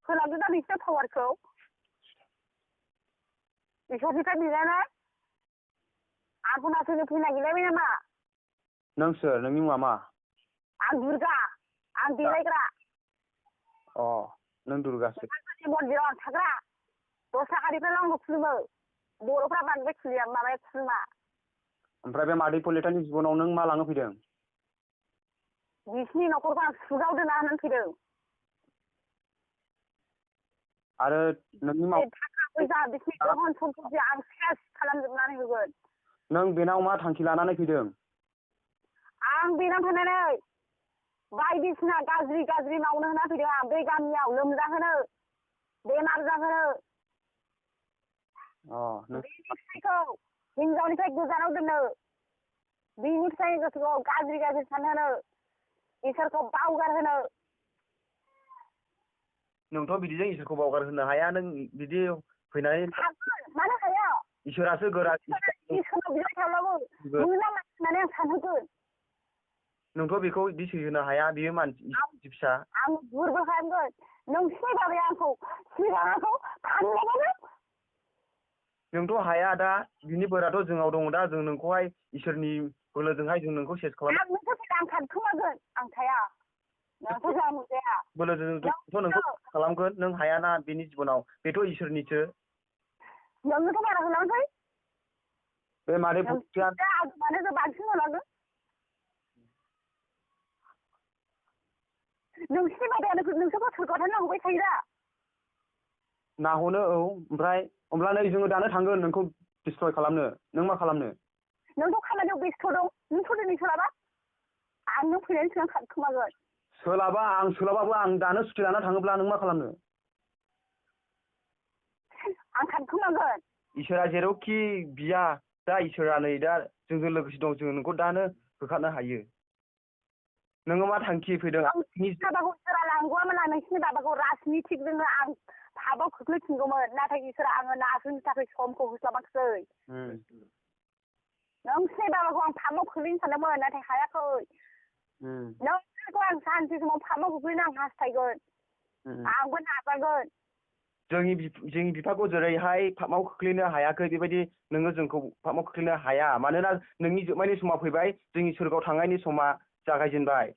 होलांदो दा नोंसिना पावारखौ इसोरनिफ्राय बिनानै आंखौ नासयनो फैनो नागिरलायबाय नामा? नों सोर? नोंनि मुङा मा? आं दुर्गा आं देलायग्रा अ नों दुर्गासो मन्दिराव आं थाग्रा 10 थाखानिफ्राय आंबो खुलुमो बर'फ्रा बांद्राय खुलिया माबाया खुलुमा ओमफ्राय बे मादै पलिटानि जिबनाव नों मा लांनो फैदों? बिसिनि न'खरखौ आं सुगाव दोना होननानै फैदों आरो नोंनि थाखा फैसा बिसिनि धन सम्पति आं सेस खालामजोबनानै होगोन नों बेनाव मा थांखि लानानै फैदों? आं बेनाव थांनानै बायदिसिना गाज्रि मावनो होना फैदों आं बे गामियाव लोमजाहोनो बेमार जाहोनो बेनि फिसायखौ हिनजावनिफ्राय गोजानाव दोननो बिनि फिसायनि गोसोखौ गाज्रि सानहोनो इसोरखौ बावगारहोनो नोंथ' बिदिजों इसोरखौ बावगार होनो हाया नों बिदि फैनानै मानो हाया इसोरासो गोरा इसोरनाव बिबाय थाब्लाबो मोना होननानै आं सानहोगोन नोंथ' बेखौ बिदि सैहोनो हाया बियो मानसि फिसा आं गुरबो खालामगोन नोंसिनि बाबाया आंखौ सिगाङाखौ फानलायबानो नोंथ' हाया दा बिनि बोराथ' जोंनाव दङ दा जों नोंखौहाय इसोरनि बोलोजोंहाय जों नोंखौ सेस खालाम आं नोंखौ आं खारखोमागोन आं थाया नोंखौ जों मोनजाया बोलोजोंथ' नोंखौ खालामगोन नों हायाना बिनि जिबनाव बेथ' इसोरनिसो नोंनोथ' बारा होलांसै बे मादै मानो बांसिन होलांगोन नोंसिनि बाबायानो नोंसोरखौ सोरगोआव नाहरबाय थायो दा नाहरनो औ ओमफ्राय होमब्ला नै जोङो दानो थांगोन नोंखौ डिस्ट्रय खालामनो नों मा खालामनो नोंथ' खामानियाव बेस्थ' दं नोंथ' दिनै सोलाबा आं नों फैनायनि सिगां खारखोमागोन आं सोलाबाबो आं दानो सुटि लाना थाङोब्ला नों मा खालामनो आं खारखोमागोन इसोरा जेरावखि बिया दा इसोरा नै दा जोंजों लोगोसे दं जों नोंखौ दानो होखारनो हायो नोङो मा थांखि फैदों बाबाखौ सोरा लांगौआमोन नोंसिनि बाबाखौ राजनिथिकजोंनो आं थाबाव खोख्लैफिनगौमोन नाथाय इसोरा आङो नासयनो थाखाय समखौ होस्लाबाखिसै नोंसिनि बाबाखौ आं फामाव खोख्लैनो सानदोंमोन नाथाय हायाखै नोंसोरखौ आं सानसे समाव फामाव खोख्लैनो आं हास्थायगोन आंबो नाजागोन जोंनि बिफाखौ जेरैहाय फामाव खोख्लैनो हायाखै बेबायदि नोङो जोंखौ फामाव खोख्लैनो हाया मानोना नोंनि जोबनायनि समा फैबाय जोंनि सोरगोआव थांनायनि समा जागायजेनबाय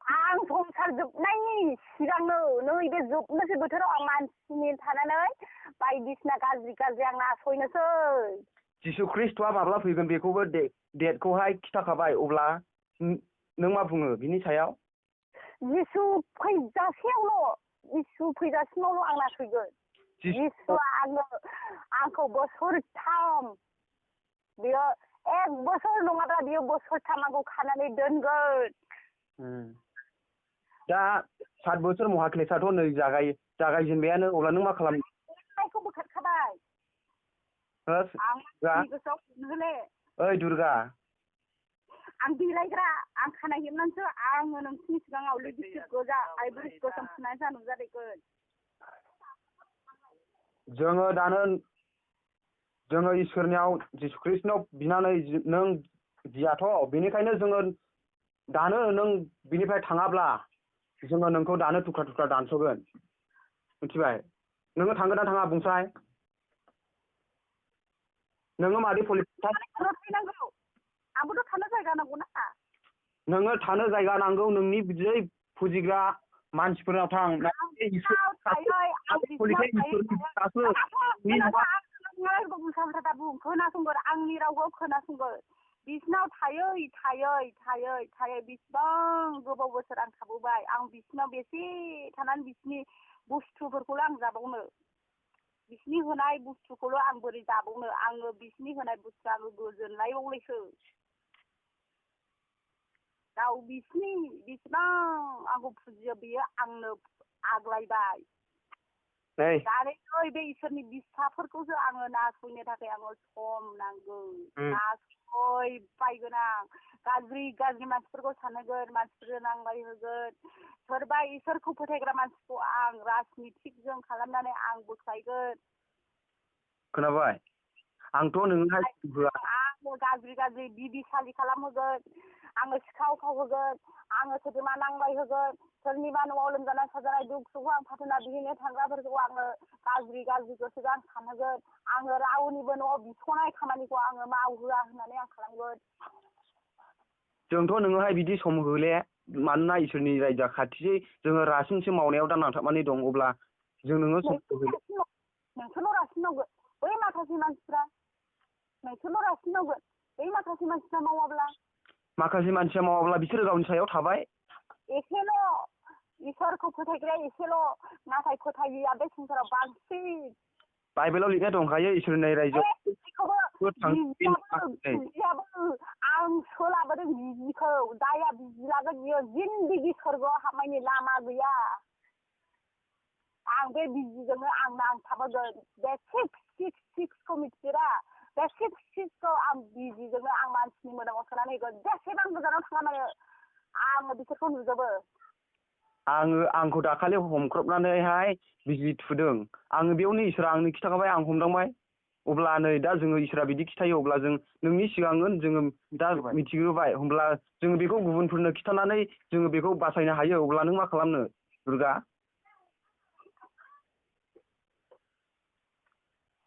आं संसार जोबनायनि सिगांनो नैबे जोबनोसै बोथोराव आं मानसिनि थानानै बायदिसिना गाज्रि आं नासयनोसै जिसु ख्रिस्ट'आ माब्ला फैगोन बेखौबो डेटखौहाय खिथाखाबाय अब्ला नों मा बुङो बिनि सायाव जिसु फैजासिमावल' आं नासयगोन जिसुआ आंखौ बोसोरथाम बियो 1 बोसोर नङाब्ला बियो बोसोरथाम आंखौ खानानै दोनगोन दा 7 बोसोर महाक्लेसाथ' नै जागायजेनबायानो अब्ला नों मा खालामनो बोखारखाबाय ओइ दुर्गा आं देलायग्रा आं खानाय हेबनानैसो आङो नोंसिनि सिगाङाव लिपस्टिक गोजा आइब्रु गोसोम फुननानैसो आं नुजादैगोन जोङो इसोरनियाव जिसु ख्रिस्टनाव बिनानै नों गियाथ' बेनिखायनो जोङो दानो नों बिनिफ्राय थाङाब्ला जोङो नोंखौ दानो थुख्रा दानस'गोन मिथिबाय नोङो थांगोन ना थाङा बुंसाय नोङो मादै फैनांगौ आंबोथ' थानो जायगा नांगौ ना नोङो थानो जायगा नांगौ नोंनि बिदिनो फुजिग्रा मानसिफोरनाव थां खोनासंगोन आंनि रावखौ खोनासंगोन बिसिनाव थायै बिसिबां गोबाव बोसोर आं थाबोबाय आं बिसिनाव बेसे थानानै बिसिनि बुस्थुफोरखौल' आं जाबावनो बिसिनि होनाय बुस्थुखौल' आं बोरै जाबावनो आङो बिसिनि होनाय बुस्थुआ आङो गोजोनलायबावलायसो गाव बिसिनि बिसिबां आंखौ फुजियो बियो आंनो आग्लायबाय दानि बे इसोरनि बिसाफोरखौसो आङो नासयनो थाखाय आङो सम नांगौ नासयबायगोन आं गाज्रि मानसिफोरखौ सानहोगोन मानसिफोरजों नांलाय होगोन सोरबा इसोरखौ फोथायग्रा मानसिखौ आं राजनिथिकजों खालामनानै आं बोख्लायगोन खोनाबाय आंथ' नोंहाय आङो गाज्रि बिबिसालि खालामहोगोन आङो सिखाव खावहोगोन आङो सोरजोंबा नांलाय होगोन सोरनिबा न'आव लोमजानाय साजानाय दुख सुखखौ आं फाथोना बिहैनो थांग्राफोरखौ आङो गाज्रि गोसोजों आं सानहोगोन आङो रावनिबो न'आव बिस'नाय खामानिखौ आङो मावहोआ होननानै आं खालामगोन जोंथ' नोङोहाय बिदि सम होले मानोना इसोरनि रायजोआ खाथिसै जोङो रासिनसो मावनायाव दा नांथाबनानै दं अब्ला जों नोङो नोंसोरल' रासिन मावगोन बै माखासे मानसिफ्रा नोंसोरल' रासिन मावगोन बै माखासे मानसिफ्रा मावाब्ला माखासे मानसिया मावाब्ला बिसोरो गावनि सायाव थाबाय एसेल' इसोरखौ फोथायग्राया एसेल' नाथाय फोथायिया बे संसाराव बांसिन बाइबेलाव लिरनाय दंखायो इसोरनि रायजोआव आं सोलाबोदों बिजिखौ जाया बिजि लागोन बियो जिन्दगि सोरगोआव हाबनायनि लामा गैया आं बे बिजिजोंनो आं नांथाबोगोन बे सिक्सखौ मिथियोदा बे सिक्सखौ आं बिजिजोंनो आं मानसिनि मोदोमाव सोनानै होगोन जेसेबां गोजानाव थाङा मानो आङो बिसोरखौ नुजोबो आंखौ दाखालि हमख्रबनानैहाय बिजि थुदों आङो बेयावनो इसोरा आंनो खिथाखाबाय आं हमदांबाय अब्ला नै दा जोङो इसोरा बिदि खिथायो अब्ला जों नोंनि सिगाङै जोङो दा मिथिग्रोबाय होमब्ला जोङो बेखौ गुबुनफोरनो खिथानानै जोङो बेखौ बासायनो हायो अब्ला नों मा खालामनो दुर्गा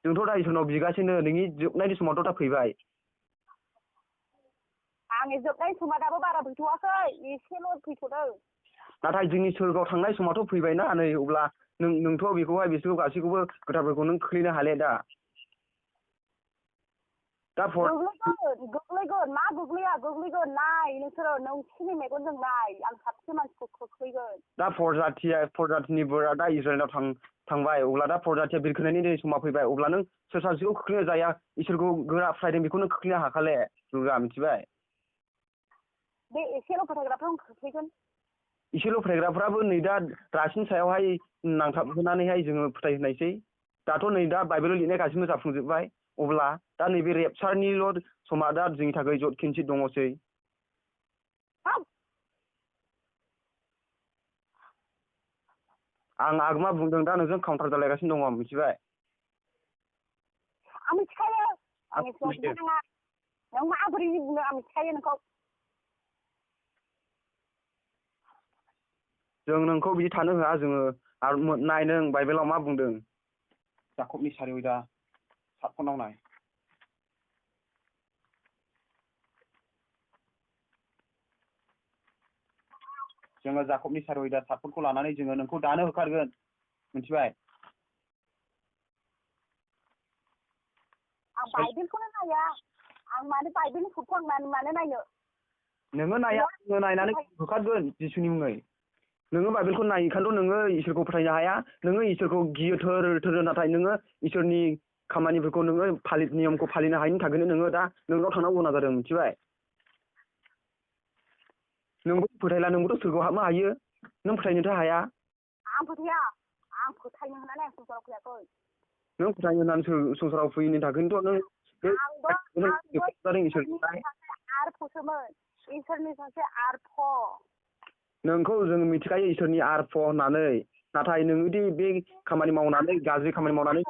जोंथ' दा इसोरनाव बिगासिनो नोंनि जोबनायनि समावथ' दा फैबाय आंनि जोबनाय समा दाबो बारा फैथ'वाखै एसेल' फैथ'दों नाथाय जोंनि सोरगोआव थांनाय समाथ' फैबायना नै अब्ला नोंथ' बेखौहाय बिसोरखौ गासैखौबो खोथाफोरखौ नों खोख्लैनो हाले दा गोग्लैगोन मा गोग्लैगोन नाय नोंसोरो नोंसिनि मेगनजों नाय आं साबसे मानसिखौ खोख्लैगोन दा फरजाथिनि बोरा दा इज्राइलाव थांबाय अब्ला दा फरजाथिया बिरखोनायनि दै समा फैबाय अब्ला नों सोर सासेखौ खोख्लैनो जाया इसोरखौ गोरा फोथायदों बेखौ नों खोख्लैनो हाखाले दुर्गा मिथिबाय बे एसेल' फोथायग्राफ्राव खोख्लैगोन एसेल' फोथायग्राफ्राबो नै दा रासिन सायावहाय नांथाबहोनानैहाय जोङो फोथायहोनायसै दाथ' नै दा बाइबेलाव लिरनाय गासिबो जाफुंजोब्बाय अब्ला दा नैबे रेपचारनिल' समा दा जोंनि थाखाय जद खिन्थि दङसै आं आगोमा बुंदों दा नोंजों काउन्टार जालायगासिनो दङ मिथिबाय आं मिथिखायो आंनि सिगाङाव नाङा नों माबोरै बुंदों आं मिथिखायो नोंखौ जों नोंखौ बिदि थानो होआ जोङो आरो नाय नों बाइबेलाव मा बुंदों जाकबनि सारिदा सातखनाव नाय जोङो जाकबनि सारिदा सातखनखौ लानानै जोङो नोंखौ दानो होखारगोन मिथिबाय आं बाइबेलखौनो नाया आं मानो बाइबेलनि फट'खौ आं मानो नायनो नोङो नाया जोङो नायनानै होखारगोन जिसुनि मुङै नोङो बाइबेलखौ नायिखायनोथ' नोङो इसोरखौ फोथायनो हाया नोङो इसोरखौ गियो थोर नाथाय नोङो इसोरनि खामानिफोरखौ नोङो नियमखौ फालिनो हायिनि थाखायनो नोङो दा नोंनाव थांनांगौ गोनां जादों मिथिबाय नोंबो फोथायला नोंबोथ' सोरगोआव हाबनो हायो नों फोथायनोथ' हाया आं फोथाया आं फोथायनो होननानै आं संसाराव फैयाखै नों फोथायनो होननानै संसाराव फैयिनि थाखायनोथ' नों इसोरनि सासे आर्फ नोंखौ जों मिथिखायो इसोरनि आर्फ होननानै नाथाय नोङोदि बे खामानि मावनानै गाज्रि खामानि मावनानै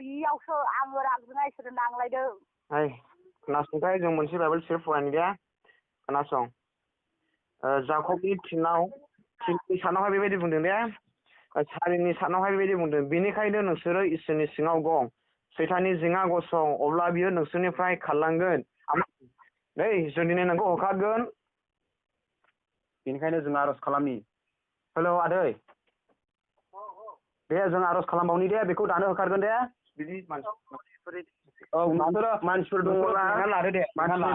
इयावसो आङो रागजों इसोरजों नांलायदों खोनासंथाय जों मोनसे बाइबेल सेर फरायनो दे खोनासं जाकबनि तिननि सानावहाय बेबायदि बुंदों दे सारिनि सानावहाय बेबायदि बुंदों बेनिखायनो नोंसोरो इसोरनि सिङाव गं सैताननि जिङा गसं अब्ला बियो नोंसोरनिफ्राय खारलांगोन नै जों दिनै नोंखौ होखारगोन बेनिखायनो जों आर'ज खालामनि हेलौ आदै दे जों आर'ज खालामबावनि दे बेखौ दानो होखारगोन दे बिदि मानसिफोर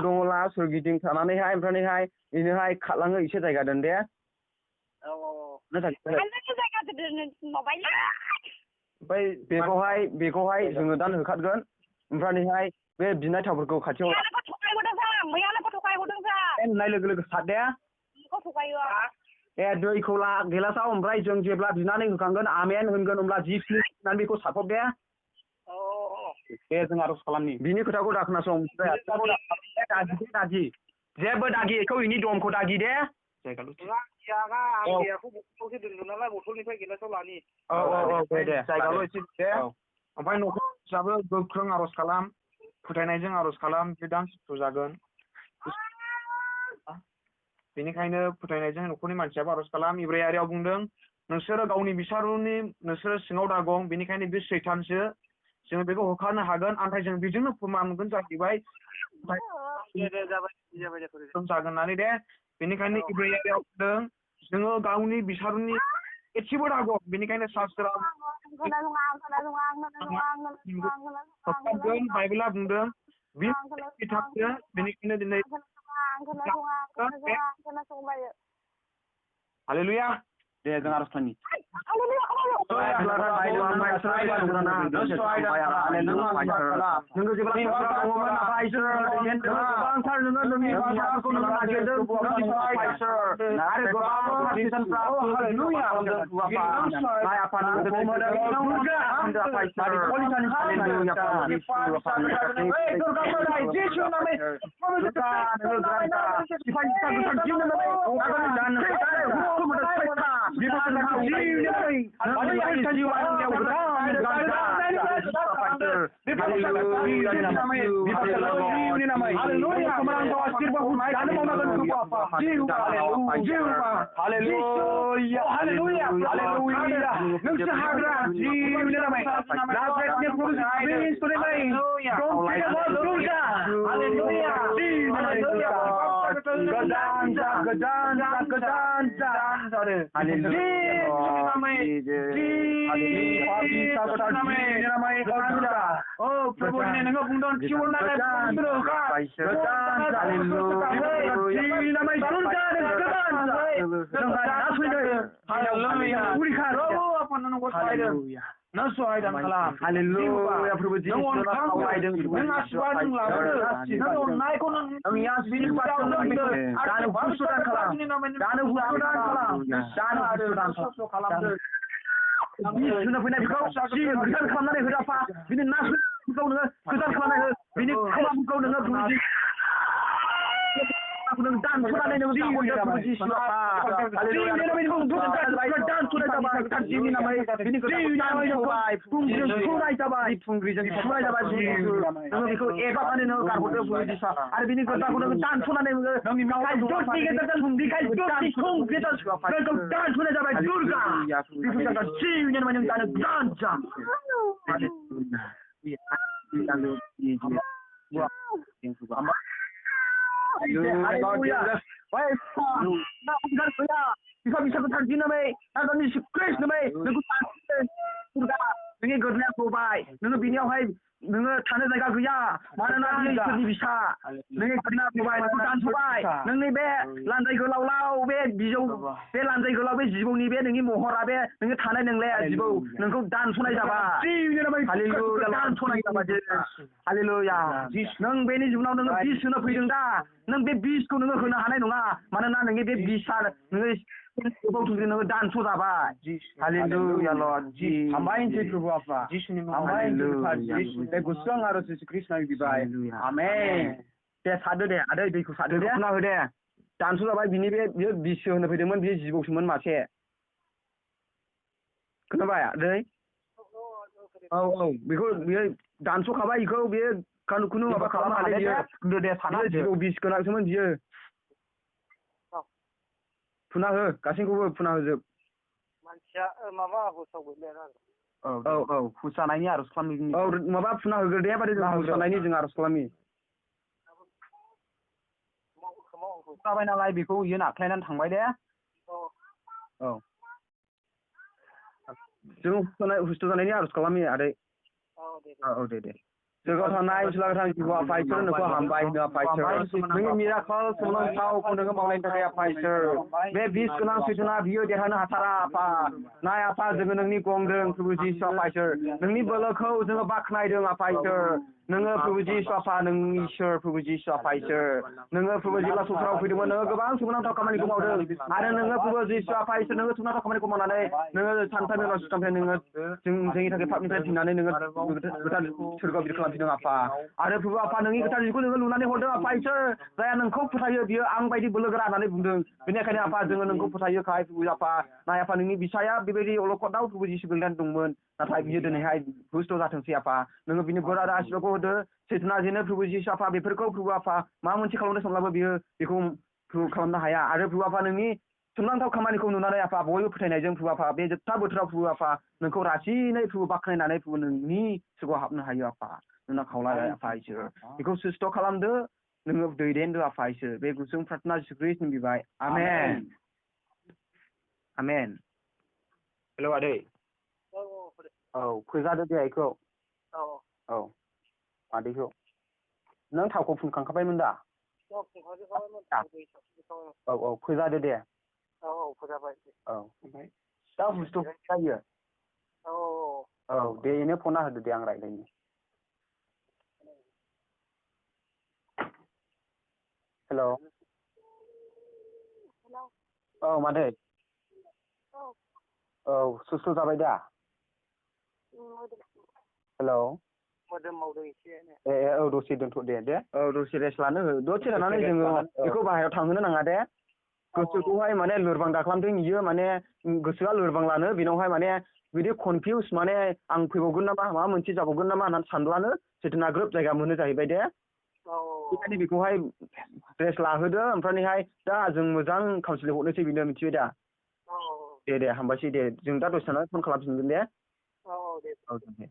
दङला सोरगिदिं थानानैहाय ओमफ्रायहाय बेनोहाय खारलाङो एसे जायगा दोन दे ओमफ्राय बेखौहाय जोङो दा होखारगोन ओमफ्रायहाय बे बिनाय थावफोरखौ खाथियाव नुनाय लोगो लोगो सार दे दैखौ ला गिलासाव ओमफ्राय जों जेब्ला बिनानै होखांगोन आमेन होनगोन होमब्ला जिसुनि होननानै बेखौ सारफब दे जों आर'ज खालामनि बिनि खोथाखौ दा खोनासं दागि जेबो दागि बेखौ इनि दमखौ दागि दे ओमफ्राय न'खर हिसाबै गोख्रों आर'ज खालाम फोथायनायजों आर'ज खालाम बे दान्स जागोन बेनिखायनो फोथायनायजों न'खरनि मानसियाबो आर'ज खालाम। इब्रायारियाव बुंदों नोंसोरो गावनि बिसारुनि नोंसोरो सिङाव दागं बेनिखायनो बे सैतानसो जोङो बेखौ होखारनो हागोन ओमफ्राय जों बेजोंनो फोरमान मोनगोन जाहैबाय जागोन होननानै दे बेनिखायनो इब्रायारियाव बुंदों जोङो गावनि बिसारुनि एसेबो दागं बेनिखायनो शास्त्रआव बाइबेला बुंदों बे सैतानसो बेनिखायनो दिनै हालेलुया दे जों आर'ज खालामनि नोङो जेब्ला गोबांथार नोङो नोंनि बाथ्राखौ नोङो नागिरदों नोङो थानो जायगा गैया मानोना बे इसोरनि बिसा नोङो गोदना होबाय नोंखौ दानस'बाय नोंनि बे लान्जाय गोलाव बे बिजौ बे लान्जाय गोलाव बे जिबौनि बे नोंनि महरा बे नोङो थानाय नंलाया जिबौ नोंखौ दानस'नाय जाबाय हालेलुया दानस'नाय जाबाय हालेलुया नों बेनि जिबनाव नोङो बिस होनो फैदों दा नों बे बिसखौ नोङो होनो हानाय नङा मानोना नोंनि बे बिसा नोङो दानस' जाबाय हालेलुया लर्ड हामबायसै प्रभु आफा हामबायसै बे गुसुं आरो जिसु ख्रिस्टनि बिबाय आमेन दे सारदो दे आदै दैखौ सारदो दे खोना हो दे दानस' जाबाय बिनि बे बियो बिसो होनो फैदोंमोन बियो जिबौसोमोन मासे खोनाबाय आदै औ बेखौ बियो दानस'खाबाय बेखौ बियो खुनु माबा खालामनो हाले बियो दे सारदो जिबौ बिस गोनांसोमोन बियो फुना हो गासैखौबो फुना होजोब मानसिया माबा हुसाव गोलैया औ हुस जानायनि आर'ज खालामनि औ माबा फुना होग्रो दे बादि जों हुस जानायनि जों आर'ज खालामनि जाबाय नालाय बेखौ इयो नाख्लायनानै थांबाय दे औ जों हुस्थ' जानायनि आर'ज खालामनि आदै औ दे जोंखौ थानाय सुलागोथां जिउआ फाइसोर नोंखौ हामबाय होनो फाइसोर नोंनि मिराकल सोमोनांथावखौ नोङो मावनायनि थाखाय फाइसोर बे बिस गोनां सैथोना बियो देरहानो हाथारा आफा नाय आफा जोङो नोंनि गंदों प्रभु जिसुआ फाइसोर नोंनि बोलोखौ जोङो बाख्नायदों आफा इसोर नोङो प्रभु जिसु आफा नोंनि इसोर प्रभु जिसु आफा इसोर नोङो प्रभु जेब्ला संसाराव फैदोंमोन नोङो गोबां सोमोनांथाव खामानिखौ मावदों आरो नोङो प्रभु जिसु आफा इसोर नोङो सोमोनांथाव खामानिखौ मावनानै नोङो सानथामनि उनाव सुथामनिफ्राय नोङो जोंनि थाखाय पापनिफ्राय फैनानै नोङो गोदान सोरगोआव बिदि खालामफिनदों आफा आरो प्रभु आफा नोंनि गोथार जिउखौ नोङो लुनानै हरदों आफा इसोर जाया नोंखौ फोथायो बियो आं बायदि बोलोगोरा होननानै बुंदों बेनिखायनो आफा जोङो नोंखौ फोथायोखाय प्रभु आफा नाय आफा नोंनि बिसाया बेबायदि अलखदाव प्रभु जिसु गोलैनानै दंमोन नाथाय बियो दिनैहाय हुस्थ' जाथोंसै आफा नोङो बिनि बोर आरो आशिर्बादखौ होदो सैथोना जेनो प्रभु जिसु आफा बेफोरखौ प्रभु आफा मा मोनसे खालामनो सानब्लाबो बियो बेखौ प्रुभ खालामनो हाया आरो प्रुभ आफा नोंनि सोमोनांथाव खामानिखौ नुनानै आफा बयबो फोथायनायजों प्रुभ आफा बे जोबथा बोथोराव प्रुभ आफा नोंखौ रासिनै प्रुभ बाख्नायनानै प्रुभ नोंनि सिगाङाव हाबनो हायो आफा नोंनाव खावलायबाय आफा इसोर बेखौ सुस्थ' खालामदो नोङो दैदेनदो आफा इसोर बे गुसुं प्रार्थना जिसु ख्रीष्टनि बिबाय आमेन आमेन हेलौ आदै औ फोजादो दे बेखौ औ आदैखौ नों थावखौ फुनखांखाबायमोन दा औ औ फोजादो दे औ फोजाबाय औ ओमफ्राय दा बुस्थु जायो औ दे बेनो फना होदो दे आं रायज्लायनि हेलौ औ मादै औ सुस्थ' जाबाय दा हेलौ मोदोम मावदों एसे ए औ दसे दोनथ' दे औ दसे रेस्ट लानो हो दसे लानानै जोङो बेखौ बाहेरायाव थांहोनो नाङा दे गोसोखौहाय माने लोरबां दाखालामदों इयो माने गोसोआ लोरबां लानो बेनावहाय माने बिदि कनफिउस माने आं फैबावगोन नामा माबा मोनसे जाबावगोन नामा होननानै सानब्लानो सेथना ग्रोब जायगा मोनो जाहैबाय दे बेखायनो बेखौहाय रेस्ट लाहोदो ओमफ्रायहाय दा जों मोजां काउन्सिलिं हरनोसै बेनो मिथिबाय दा दे हामबायसै दे जों दा दसे थानानै फन खालामफिनगोन दे दे औ दे